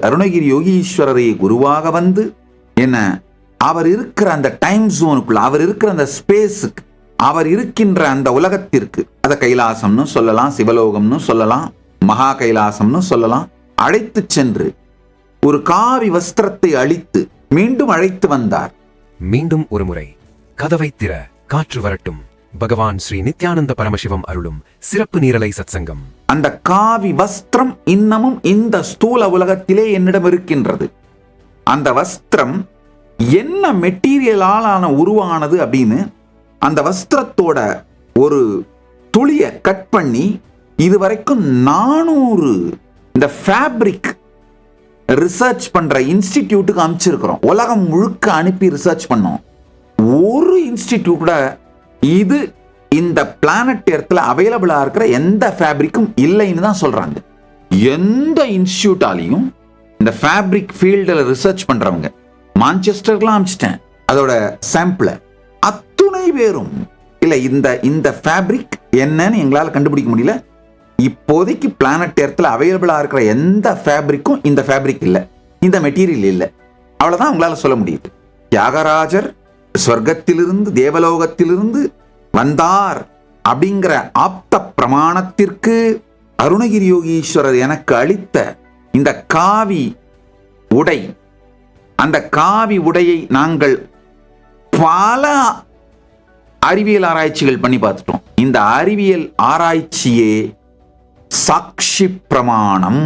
அருணகிரி யோகீஸ்வரரை குருவாக வந்து என்ன அவர் இருக்கிற அந்த டைம் ஜோனுக்குள்ள, அவர் இருக்கிற அந்த ஸ்பேஸுக்கு, அவர் இருக்கின்ற அந்த உலகத்திற்கு, அதை கைலாசம்னு சொல்லலாம், சிவலோகம்னு சொல்லலாம், மகா கைலாசம்னு சொல்லலாம், அழைத்து சென்று ஒரு காவி வஸ்திரத்தை அளித்து மீண்டும் அழைத்து வந்தார். மீண்டும் ஒரு முறை கதவை திற, காற்று வரட்டும். பகவான் ஸ்ரீ நித்யானந்த பரமசிவம் அருளும் சிறப்பு நீரலை சத்சங்கம். அந்த காவி வஸ்திரம் இன்னமும் இந்த ஸ்தூல உலகத்திலே என்னிடம் இருக்கின்றது. அந்த வஸ்திரம் என்ன மெட்டீரியலான உருவானது அப்படின்னு அந்த வஸ்திரத்தோட ஒரு துளிய கட் பண்ணி இதுவரைக்கும் 400 இந்த ஃபேப்ரிக் ரிசர்ச் பண்ற இன்ஸ்டிடியூட்டுக்கு அனுப்பிச்சிருக்கிறோம். உலகம் முழுக்க அனுப்பி ரிசர்ச் பண்ணோம். ஒரு இன்ஸ்டிடியூட் கூட இது இந்த பிளானட் எர்த்ல அவைலபிளா இருக்கிற எந்த ஃபேப்ரிக்கும் இல்லைன்னு தான் சொல்றாங்க. எந்த இன்ஸ்டிடியூட்டாலையும் இந்த ஃபேப்ரிக் ஃபீல்டில் ரிசர்ச் பண்றவங்க மான்செஸ்டர்லாம் அனுப்பிச்சிட்டேன் அதோட சாம்பிள, அத்துணை பேரும் இல்ல இந்த ஃபேப்ரிக் என்னன்னு எங்களால் கண்டுபிடிக்க முடியல. இப்போதைக்கு பிளானட் எர்த்ல அவைலபிளா இருக்கிற எந்த ஃபேப்ரிக்கும் இந்த ஃபேப்ரிக் இல்லை, இந்த மெட்டீரியல் இல்லை, அவ்வளவுதான் உங்களால சொல்ல முடியுது. தியாகராஜர் ஸ்வர்க்கத்திலிருந்து தேவலோகத்திலிருந்து வந்தார் அப்படிங்கிற ஆப்த பிரமாணத்திற்கு அருணகிரி யோகீஸ்வரர் எனக்கு அளித்த இந்த காவி உடை, அந்த காவி உடையை நாங்கள் பல அறிவியல் ஆராய்ச்சிகள் பண்ணி பார்த்துட்டோம். இந்த அறிவியல் ஆராய்ச்சியே சாட்சி பிரமாணம்.